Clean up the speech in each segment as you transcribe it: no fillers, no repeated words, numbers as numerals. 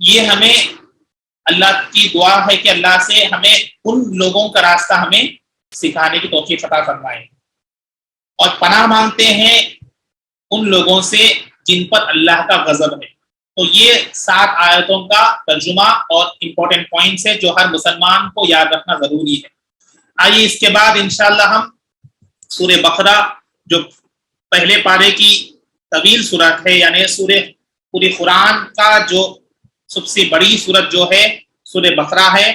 یہ ہمیں اللہ کی دعا ہے کہ اللہ سے ہمیں ان لوگوں کا راستہ ہمیں سکھانے کی توفیق عطا فرمائے، اور پناہ مانگتے ہیں ان لوگوں سے جن پر اللہ کا غضب ہے۔ تو یہ 7 آیتوں کا ترجمہ اور امپورٹنٹ پوائنٹس ہے جو ہر مسلمان کو یاد رکھنا ضروری ہے۔ آئیے اس کے بعد انشاءاللہ ہم سورہ بقرہ، جو پہلے پارے کی طویل سورت ہے، یعنی سورہ پوری قرآن کا جو سب سے بڑی سورت جو ہے سورہ بقرہ ہے۔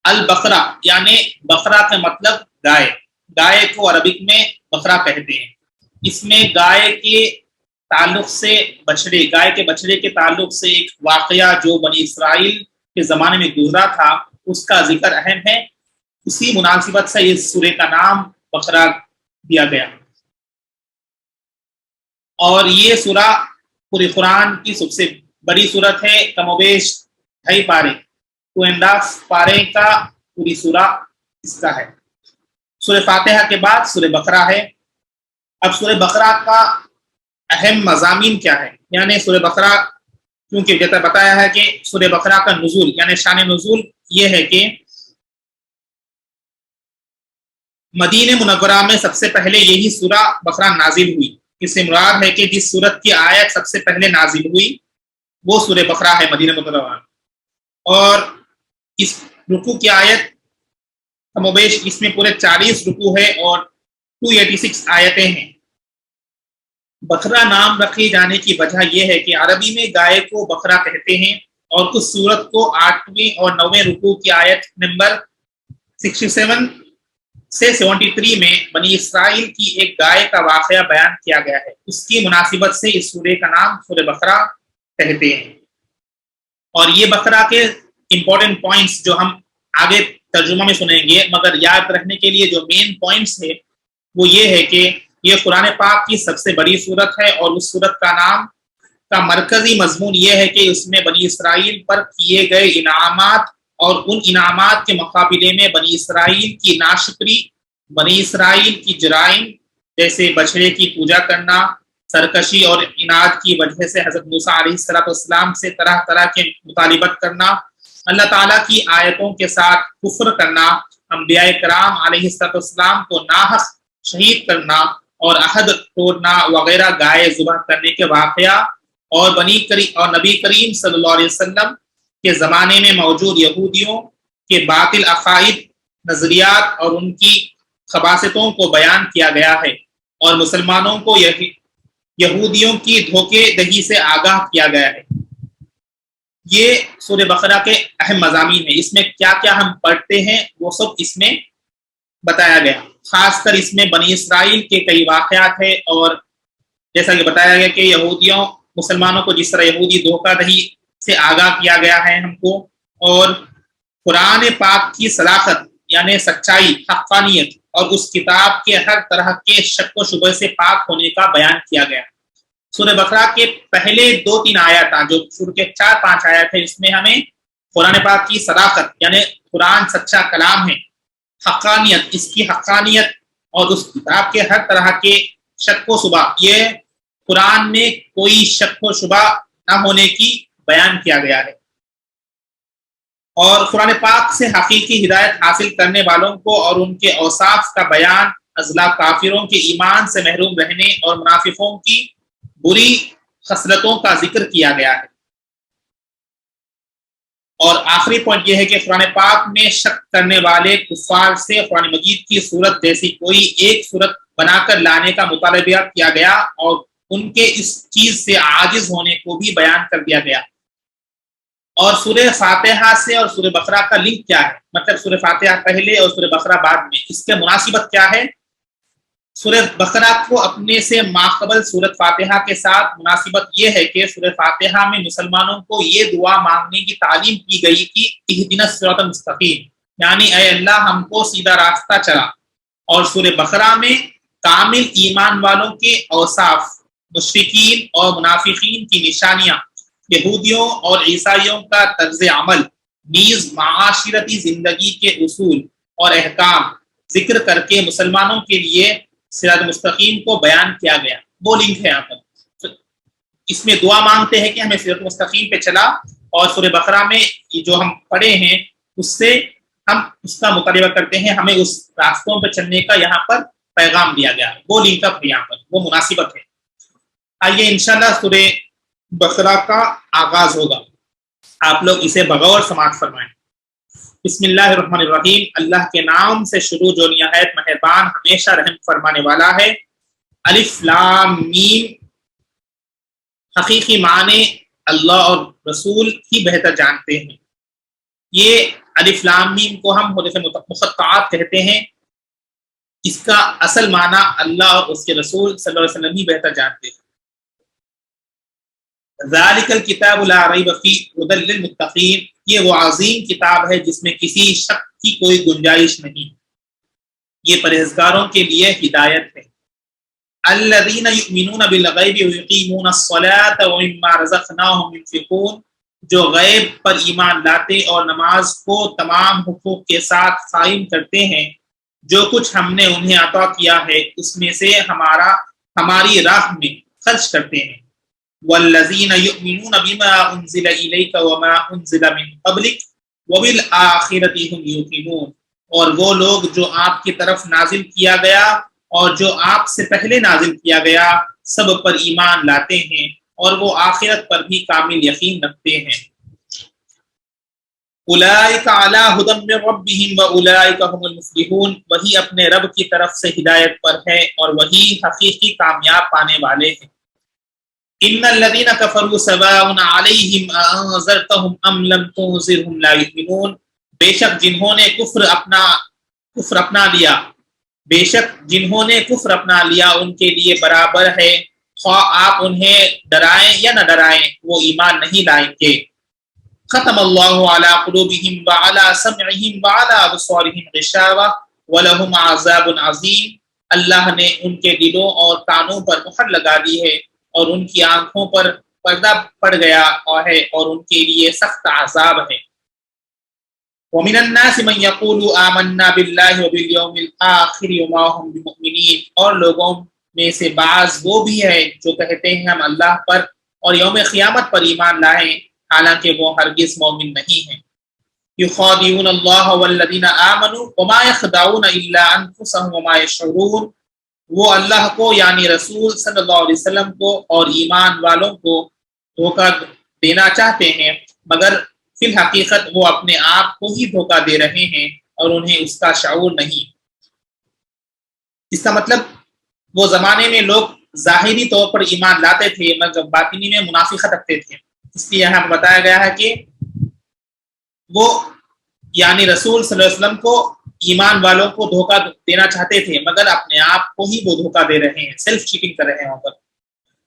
البقرہ یعنی بقرہ کا مطلب گائے، گائے کو عربک میں بقرہ کہتے ہیں۔ اس میں گائے کے تعلق سے گائے کے بچڑے کے تعلق سے ایک واقعہ جو بنی اسرائیل کے زمانے میں گزرا تھا اس کا ذکر اہم ہے، اسی مناسبت سے اس سورہ کا نام بقرہ دیا گیا، اور یہ سورہ پوری قرآن کی سب سے بڑی سورت ہے، کم و بیش 2.5 پارے 2.5 پارے کا پوری سورہ اس کا ہے۔ سورہ فاتحہ کے بعد سورہ بقرہ ہے۔ اب سورہ بقرہ کا اہم مضامین کیا ہے، یعنی سورہ بقرہ، کیونکہ جیسا بتایا ہے کہ سورہ بقرہ کا نزول یعنی شان نزول یہ ہے کہ مدینہ منورہ میں سب سے پہلے یہی سورہ بقرہ نازل ہوئی۔ اس سے مراد ہے کہ جس سورت کی آیت سب سے پہلے نازل ہوئی وہ سورہ بقرہ ہے مدینہ منورہ، اور اس رکوع کی آیت کم و بیش اس میں پورے 40 رکوع ہے اور 286 آیتیں ہیں۔ بقرہ نام رکھے جانے کی وجہ یہ ہے کہ عربی میں گائے کو بقرہ کہتے ہیں، اور اس سورت کو 8ویں اور 9ویں رکوع کی آیت نمبر 67 سے 73 میں بنی اسرائیل کی ایک گائے کا واقعہ بیان کیا گیا ہے، اس کی مناسبت سے اس سورے کا نام سورہ بقرہ کہتے ہیں۔ اور یہ بقرہ کے امپورٹنٹ پوائنٹس جو ہم آگے ترجمہ میں سنیں گے، مگر یاد رکھنے کے لیے جو مین پوائنٹس ہے وہ یہ ہے کہ یہ قرآن پاک کی سب سے بڑی سورت ہے، اور اس سورت کا نام کا مرکزی مضمون یہ ہے کہ اس میں بنی اسرائیل پر کیے گئے انعامات اور ان انعامات کے مقابلے میں بنی اسرائیل کی ناشکری، بنی اسرائیل کی جرائم جیسے بچڑے کی پوجا کرنا، سرکشی اور اناد کی وجہ سے حضرت موسیٰ علیہ السلام سے طرح طرح کے مطالبت کرنا، اللہ تعالیٰ کی آیتوں کے ساتھ کفر کرنا، انبیاء کرام علیہ السلام کو ناحق شہید کرنا اور عہد توڑنا وغیرہ گائے ذبح کرنے کے واقعہ، اور نبی کریم صلی اللہ علیہ وسلم کے زمانے میں موجود یہودیوں کے باطل عقائد، نظریات اور ان کی خباثتوں کو بیان کیا گیا ہے، اور مسلمانوں کو یہودیوں کی دھوکے دہی سے آگاہ کیا گیا ہے۔ یہ سورہ بقرہ کے اہم مضامین ہیں۔ اس میں کیا کیا ہم پڑھتے ہیں وہ سب اس میں بتایا گیا، خاص کر اس میں بنی اسرائیل کے کئی واقعات ہیں، اور جیسا کہ بتایا گیا کہ یہودیوں مسلمانوں کو جس طرح یہودی دھوکہ دہی سے آگاہ کیا گیا ہے ہم کو، اور قرآن پاک کی صداقت یعنی سچائی، حقانیت اور اس کتاب کے ہر طرح کے شک و شبہ سے پاک ہونے کا بیان کیا گیا۔ سورہ بقرہ کے پہلے 2-3 آیات جو شروع کے 4-5 آیات ہیں، اس میں ہمیں قرآن پاک کی صداقت یعنی قرآن سچا کلام ہے، حقانیت، اس کی حقانیت اور اس کتاب کے ہر طرح کے شک و شبہ، یہ قرآن میں کوئی شک و شبہ نہ ہونے کی بیان کیا گیا ہے، اور قرآن پاک سے حقیقی ہدایت حاصل کرنے والوں کو اور ان کے اوصاف کا بیان، ازلا کافروں کے ایمان سے محروم رہنے اور منافقوں کی بری خصلتوں کا ذکر کیا گیا ہے۔ اور آخری پوائنٹ یہ ہے کہ قرآن پاک میں شک کرنے والے کفار سے قرآن مجید کی صورت جیسی کوئی ایک صورت بنا کر لانے کا مطالبہ کیا گیا، اور ان کے اس چیز سے عاجز ہونے کو بھی بیان کر دیا گیا۔ اور سورہ فاتحہ سے اور سورہ بقرہ کا لنک کیا ہے، مطلب سورہ فاتحہ پہلے اور سورہ بقرہ بعد میں، اس کے مناسبت کیا ہے؟ سورہ بقرہ کو اپنے سے ماقبل سورۃ فاتحہ کے ساتھ مناسبت یہ ہے کہ سورہ فاتحہ میں مسلمانوں کو یہ دعا مانگنے کی تعلیم کی گئی کہ اہدنا الصراط المستقیم، یعنی اے اللہ ہم کو سیدھا راستہ چلا، اور سورہ بقرہ میں کامل ایمان والوں کے اوصاف، مشرکین اور منافقین کی نشانیاں، یہودیوں اور عیسائیوں کا طرز عمل، نیز معاشرتی زندگی کے اصول اور احکام ذکر کر کے مسلمانوں کے لیے صراط مستقیم کو بیان کیا گیا۔ وہ لنک ہے یہاں پر۔ اس میں دعا مانگتے ہیں کہ ہمیں صراط مستقیم پہ چلا، اور سورہ بقرہ میں یہ جو ہم پڑھے ہیں اس سے ہم اس کا مطالبہ کرتے ہیں، ہمیں اس راستوں پہ چلنے کا یہاں پر پیغام دیا گیا، وہ لنک اپ ہے یہاں پر، وہ مناسبت ہے۔ آئیے انشاءاللہ سورہ بقرہ کا آغاز ہوگا، آپ لوگ اسے بغور سماعت فرمائیں۔ بسم اللہ الرحمن الرحیم، اللہ کے نام سے شروع جو نہایت مہربان ہمیشہ رحم فرمانے والا ہے۔ الف لام میم، حقیقی معنی اللہ اور رسول ہی بہتر جانتے ہیں۔ یہ الف لام میم کو ہم حروف مقطعات کہتے ہیں، اس کا اصل معنی اللہ اور اس کے رسول صلی اللہ علیہ وسلم ہی بہتر جانتے ہیں۔ ذالک الکتاب لا ریب فیہ ھدی للمتقین، یہ وہ عظیم کتاب ہے جس میں کسی شک کی کوئی گنجائش نہیں، یہ پرہیزگاروں کے لیے ہدایت ہے۔ الذین یؤمنون بالغیب ویقیمون الصلاۃ ومما رزقناہم ينفقون، جو غیب پر ایمان لاتے اور نماز کو تمام حقوق کے ساتھ قائم کرتے ہیں، جو کچھ ہم نے انہیں عطا کیا ہے اس میں سے ہماری راہ میں خرچ کرتے ہیں۔ والذین یؤمنون بما انزل الیک وما انزل من قبلک وبالآخرۃ هم یوقنون، اور وہ لوگ جو آپ کی طرف نازل کیا گیا اور جو آپ سے پہلے نازل کیا گیا سب پر ایمان لاتے ہیں، اور وہ آخرت پر بھی کامل یقین رکھتے ہیں۔ اولئک علی ھدی من ربہم واولئک هم المفلحون، وہی اپنے رب کی طرف سے ہدایت پر ہے اور وہی حقیقی کامیاب پانے والے ہیں۔ ان الذین کفروا سواء علیہم انذرتہم ام لم تنذرہم لا یؤمنون، بے شک جنہوں نے کفر اپنا لیا، بے شک جنہوں نے کفر اپنا لیا ان کے لیے برابر ہے، خواہ آپ انہیں ڈرائیں یا نہ ڈرائیں وہ ایمان نہیں لائیں گے۔ ختم اللہ علی قلوبہم وعلی سمعہم وعلی ابصارہم غشاوہ ولہم عذاب عظیم، اللہ نے ان کے دلوں اور کانوں پر مہر لگا دی ہے اور ان کی آنکھوں پر پردہ پڑ گیا ہے اور ان کے لیے سخت عذاب ہے۔ وَمِنَ النَّاسِ مَن يَقُولُ آمَنَّا بِاللَّهِ وَبِالْيَوْمِ الْآخِرِ وَمَا هُمْ بِمُؤْمِنِينَ، اور لوگوں میں سے بعض وہ بھی ہے جو کہتے ہیں ہم اللہ پر اور یوم قیامت پر ایمان لائیں، حالانکہ وہ ہرگز مومن نہیں ہیں۔ يُخَادِعُونَ اللَّهَ وَالَّذِينَ آمَنُوا وَمَا يَخْدَعُونَ إِلَّا أَنفُسَهُمْ وَمَا يَشْعُرُونَ، وہ اللہ کو یعنی رسول صلی اللہ علیہ وسلم کو اور ایمان والوں کو دھوکہ دینا چاہتے ہیں، مگر فی الحقیقت وہ اپنے آپ کو ہی دھوکہ دے رہے ہیں اور انہیں اس کا شعور نہیں۔ اس کا مطلب وہ زمانے میں لوگ ظاہری طور پر ایمان لاتے تھے مگر باطنی میں منافقت رکھتے تھے، اس لیے یہاں بتایا گیا ہے کہ وہ یعنی رسول صلی اللہ علیہ وسلم کو ایمان والوں کو دھوکہ دینا چاہتے تھے مگر اپنے آپ کو ہی وہ دھوکہ دے رہے ہیں، سیلف چیٹنگ کر رہے ہیں۔ وہاں پر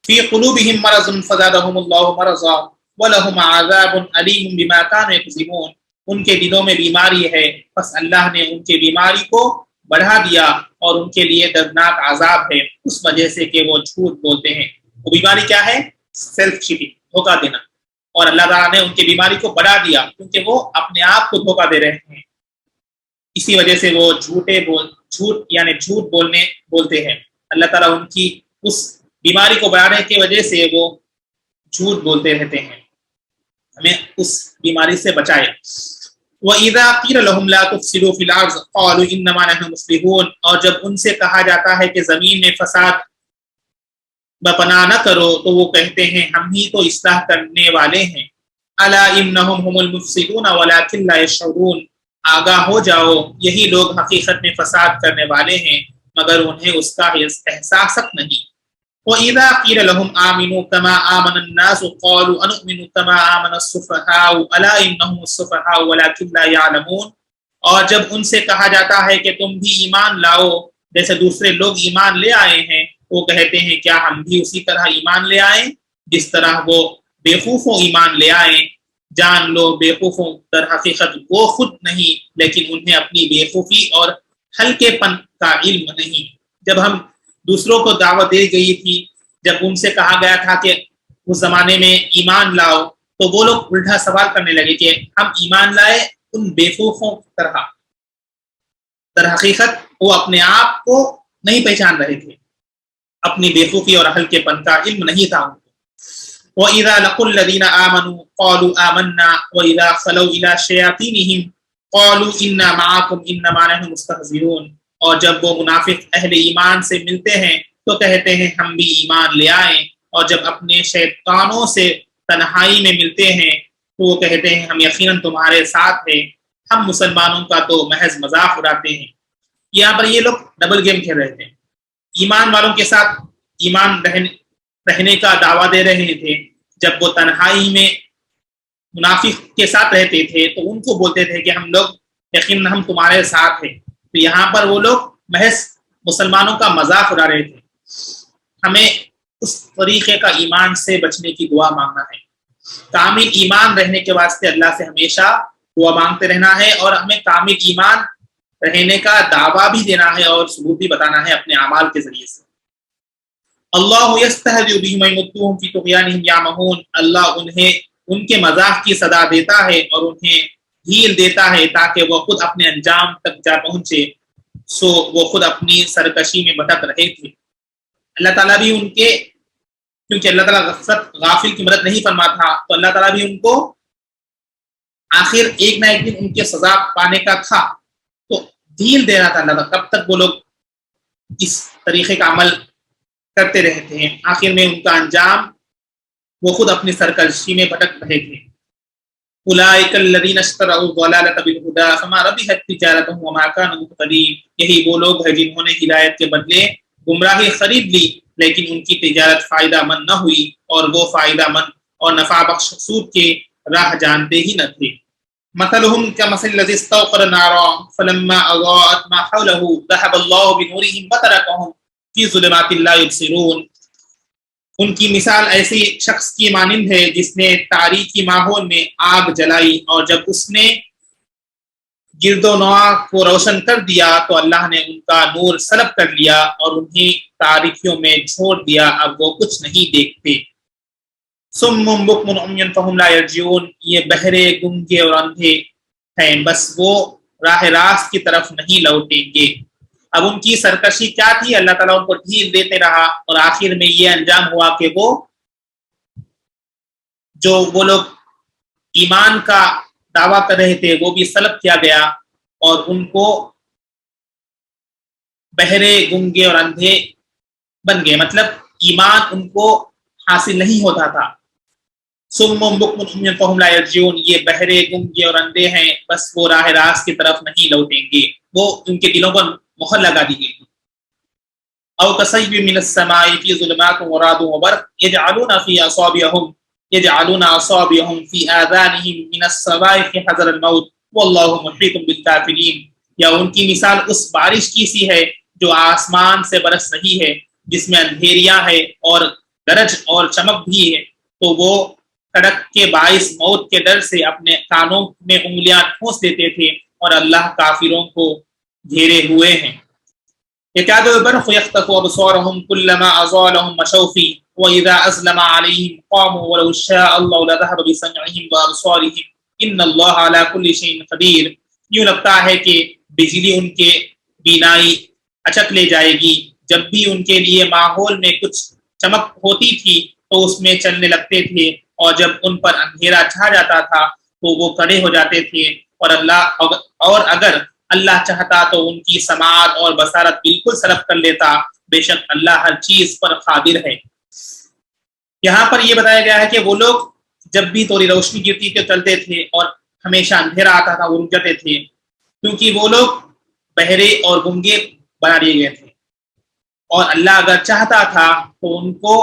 فی قلوبہم مرض فزادہم اللہ مرضا ولہم عذاب علیم بما کانوا یکذبون، ان کے دلوں میں بیماری ہے پس اللہ نے ان کے بیماری کو بڑھا دیا اور ان کے لیے دردناک عذاب ہے اس وجہ سے کہ وہ جھوٹ بولتے ہیں۔ وہ بیماری کیا ہے؟ سیلف چیٹنگ، دھوکہ دینا، اور اللہ تعالیٰ نے ان کی بیماری کو بڑھا دیا کیونکہ وہ اپنے آپ کو دھوکہ دے رہے ہیں، اسی وجہ سے وہ جھوٹ بولتے ہیں۔ اللہ تعالیٰ ان کی اس بیماری کو بڑھانے کی وجہ سے وہ جھوٹ بولتے رہتے ہیں، ہمیں اس بیماری سے بچائے۔ وَإِذَا قِيلَ لَهُمْ لَا تُفْسِدُوا فِي الْأَرْضِ قَالُوا إِنَّمَا نَحْنُ مُصْلِحُونَ، اور جب ان سے کہا جاتا ہے کہ زمین میں فساد بپنا نہ کرو تو وہ کہتے ہیں ہم ہی تو اصلاح کرنے والے ہیں۔ أَلَا إِنَّهُمْ هُمُ الْمُفْسِدُونَ وَلَكِنْ لَا يَشْعُرُونَ، آگاہ ہو جاؤ یہی لوگ حقیقت میں فساد کرنے والے ہیں مگر انہیں اس کا احساس نہیں۔ وَإِذَا قِيلَ لَهُمْ آمِنُوا كَمَا آمَنَ النَّاسُ قَالُوا أَنُؤْمِنُ كَمَا آمَنَ السُّفَهَاءُ أَلَا إِنَّهُمُ السُّفَهَاءُ وَلَكِنْ لَا يَعْلَمُونَ، اور جب ان سے کہا جاتا ہے کہ تم بھی ایمان لاؤ جیسے دوسرے لوگ ایمان لے آئے ہیں، وہ کہتے ہیں کیا ہم بھی اسی طرح ایمان لے آئیں جس طرح وہ بیوقوفوں ایمان لے آئیں۔ جان لو بیوقوفوں در حقیقت وہ خود نہیں لیکن انہیں اپنی بیوقوفی اور ہلکے پن کا علم نہیں۔ جب ہم دوسروں کو دعوت دی گئی تھی، جب ان سے کہا گیا تھا کہ اس زمانے میں ایمان لاؤ تو وہ لوگ الٹا سوال کرنے لگے کہ ہم ایمان لائے ان بیوقوفوں کی طرح، در حقیقت وہ اپنے آپ کو نہیں پہچان رہے تھے، اپنی بیوقوفی اور ہلکے پن کا علم نہیں تھا ان کو۔ وَإِذَا لَقُوا الَّذِينَ آمَنُوا قَالُوا آمَنَّا وَإِذَا خَلَوْا إِلَى شَيَاطِينِهِمْ قَالُوا إِنَّا مَعَكُمْ إِنَّمَا نَحْنُ مُسْتَهْزِئُونَ، اور جب وہ منافق اہل ایمان سے ملتے ہیں تو کہتے ہیں ہم بھی ایمان لے آئیں، اور جب اپنے شیطانوں سے تنہائی میں ملتے ہیں تو وہ کہتے ہیں ہم یقیناً تمہارے ساتھ ہیں، ہم مسلمانوں کا تو محض مذاق اڑاتے ہیں۔ یہاں پر یہ لوگ ڈبل گیم کھیل رہے تھے، ایمان والوں کے ساتھ ایمان رہنے کا دعویٰ دے رہے تھے، جب وہ تنہائی میں منافق کے ساتھ رہتے تھے تو ان کو بولتے تھے کہ ہم لوگ یقیناً ہم تمہارے ساتھ ہیں۔ تو یہاں پر وہ لوگ محض مسلمانوں کا مذاق اڑا رہے تھے۔ ہمیں اس طریقے کا ایمان سے بچنے کی دعا مانگنا ہے، کامل ایمان رہنے کے واسطے اللہ سے ہمیشہ دعا مانگتے رہنا ہے، اور ہمیں کامل ایمان رہنے کا دعویٰ بھی دینا ہے اور ثبوت بھی بتانا ہے اپنے اعمال کے ذریعے سے۔ اللہ یستہزئ بہم ویمدھم فی طغیانہم یعمہون، اللہ انہیں ان کے مذاق کی سزا دیتا ہے اور انہیں ڈھیل دیتا ہے تاکہ وہ خود اپنے انجام تک جا پہنچے، سو وہ خود اپنی سرکشی میں بھٹک رہے تھے۔ اللہ تعالیٰ بھی ان کے، کیونکہ اللہ تعالیٰ غافل کی مدد نہیں فرماتا، تو اللہ تعالیٰ بھی ان کو آخر ایک نہ ایک دن ان کے سزا پانے کا تھا، تو ڈھیل دے رہا تھا اللہ تعالیٰ، کب تک وہ لوگ اس طریقے کا عمل کرتے رہتے ہیں، آخر میں ان کا انجام وہ خود اپنی سرکشی میں بھٹک رہے تھے۔ اولئک الذین اشتروا الضلالۃ بالہدی فما ربحت تجارتہم وما کانوا مہتدین، یہی وہ لوگ ہیں جنہوں نے ہدایت کے بدلے گمراہی خرید لی لیکن ان کی تجارت فائدہ مند نہ ہوئی، اور وہ فائدہ مند اور نفع بخش سود کے راہ جانتے ہی نہ تھے۔ مثلهم كمثل الذي استوقد نارا فلما اضاءت ما حوله ذهب الله بنورهم وتركهم في ظلمات لا يبصرون، ان کی مثال ایسی شخص کی مانند ہے جس نے تاریکی ماحول میں آگ جلائی، اور جب اس نے گرد و نواح کو روشن کر دیا تو اللہ نے ان کا نور سلب کر لیا اور انہیں تاریکیوں میں چھوڑ دیا، اب وہ کچھ نہیں دیکھتے۔ صم بکم عمی فہم لا یرجعون، یہ بہرے گنگے اور اندھے ہیں، بس وہ راہ راست کی طرف نہیں لوٹیں گے۔ اب ان کی سرکشی کیا تھی؟ اللہ تعالیٰ ان کو ڈھیل دیتے رہا اور آخر میں یہ انجام ہوا کہ وہ لوگ ایمان کا دعویٰ کر رہے تھے وہ بھی سلب کیا گیا، اور ان کو بہرے گنگے اور اندھے بن گئے، مطلب ایمان ان کو حاصل نہیں ہوتا تھا۔ صم بکم عمی فہم لا یرجعون، یہ بہرے گنگے اور اندھے ہیں، بس وہ راہ راست کی طرف نہیں لوٹیں گے، وہ ان کے دلوں پر مہر لگا دی گئی۔ او کصیب من السماء فی ظلمات ورعد وبرق یجعلون اصابعهم فی آذانهم من الصواعق حذر الموت واللہ محیط بالکافرین، یا ان کی مثال اس بارش کی سی ہے جو آسمان سے برس رہی ہے جس میں اندھیریاں ہے اور گرج اور چمک بھی ہے، تو وہ کڑک کے باعث موت کے ڈر سے اپنے کانوں میں انگلیاں ٹھونس دیتے تھے، اور اللہ کافروں کو گھیرے ہوئے ہیں۔ يكاد البرق يخطف أبصارهم كلما أضاء لهم مشوا فيه وإذا أظلم عليهم قاموا ولو شاء الله لذهب بسمعهم وأبصارهم إن الله على كل شيء قدير، یوں لگتا ہے کہ بجلی ان کے بینائی اچک لے جائے گی، جب بھی ان کے لیے ماحول میں کچھ چمک ہوتی تھی تو اس میں چلنے لگتے تھے، اور جب ان پر اندھیرا چھا جاتا تھا تو وہ کھڑے ہو جاتے تھے، اور اگر اللہ چاہتا تو ان کی سماعت اور بصارت بالکل سلب کر لیتا، بے شک اللہ ہر چیز پر قادر ہے۔ یہاں پر یہ بتایا گیا ہے کہ وہ لوگ جب بھی تھوڑی روشنی گرتی تھی چلتے تھے، اور ہمیشہ اندھیرا آتا تھا وہ رک جاتے تھے، کیونکہ وہ لوگ بہرے اور گنگے بنا دیے گئے تھے، اور اللہ اگر چاہتا تھا تو ان کو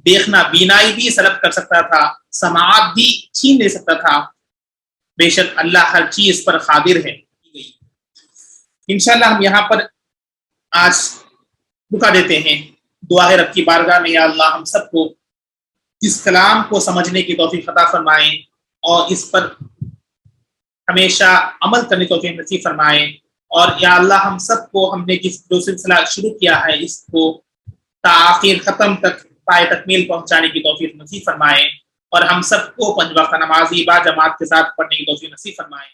دیکھنا بینائی بھی سلب کر سکتا تھا، سماعت بھی چھین لے سکتا تھا، بے شک اللہ ہر چیز پر قادر ہے۔ انشاءاللہ ہم یہاں پر آج رکا دیتے ہیں۔ دعا ہے رب کی بارگاہ میں، یا اللہ ہم سب کو اس کلام کو سمجھنے کی توفیق عطا فرمائیں، اور اس پر ہمیشہ عمل کرنے کی توفیق نصیب فرمائیں، اور یا اللہ ہم سب کو ہم نے جو سلسلہ شروع کیا ہے اس کو تاخیر ختم تک پائے تکمیل پہنچانے کی توفیق نصیب فرمائیں، اور ہم سب کو 5 وقت نمازی با جماعت کے ساتھ پڑھنے کی توفیق نصیب فرمائیں۔